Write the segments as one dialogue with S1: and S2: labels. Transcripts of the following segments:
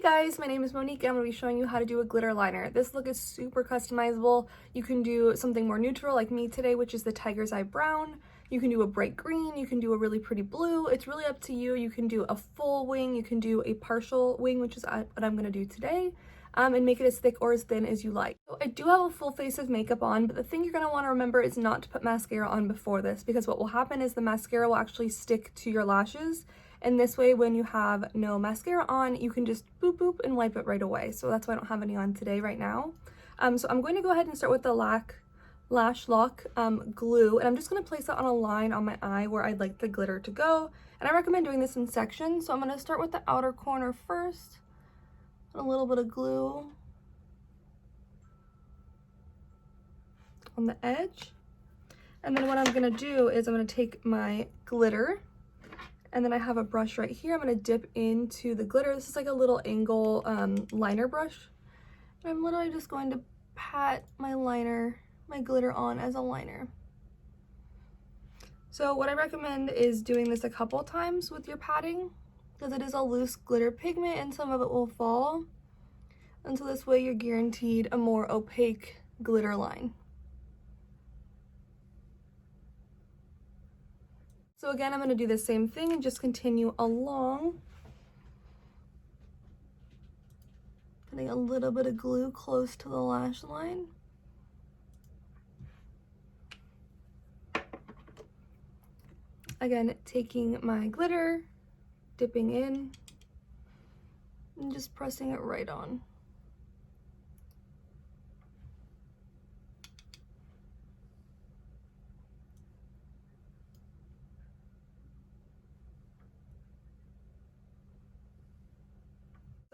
S1: Guys, my name is Monique and I'm going to be showing you how to do a glitter liner. This look is super customizable. You can do something more neutral like me today, which is the tiger's eye brown. You can do a bright green, you can do a really pretty blue. It's really up to you. You can do a full wing, you can do a partial wing, which is what I'm going to do today, and make it as thick or as thin as you like. So I do have a full face of makeup on, but the thing you're going to want to remember is not to put mascara on before this, because what will happen is the mascara will actually stick to your lashes. And this way, when you have no mascara on, you can just boop boop and wipe it right away. So that's why I don't have any on today right now. So I'm going to go ahead and start with the Lash Lock glue, and I'm just going to place it on a line on my eye where I'd like the glitter to go. And I recommend doing this in sections. So I'm going to start with the outer corner first. A little bit of glue on the edge. And then what I'm going to do is I'm going to take my glitter. And then I have a brush right here. I'm going to dip into the glitter. This is like a little angle liner brush. And I'm literally just going to pat my glitter on as a liner. So what I recommend is doing this a couple times with your patting, because it is a loose glitter pigment and some of it will fall. And so this way you're guaranteed a more opaque glitter line. So again, I'm going to do the same thing and just continue along. Putting a little bit of glue close to the lash line. Again, taking my glitter, dipping in, and just pressing it right on.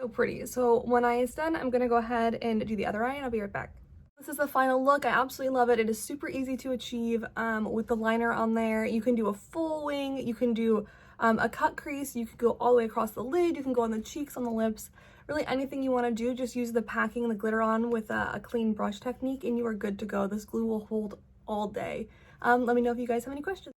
S1: So pretty. So when I is done, I'm gonna go ahead and do the other eye and I'll be right back. This is the final look. I absolutely love it. It is super easy to achieve with the liner on there. You can do a full wing, you can do a cut crease, you can go all the way across the lid, you can go on the cheeks, on the lips, really anything you want to do. Just use the packing the glitter on with a clean brush technique and you are good to go. This glue will hold all day. Let me know if you guys have any questions.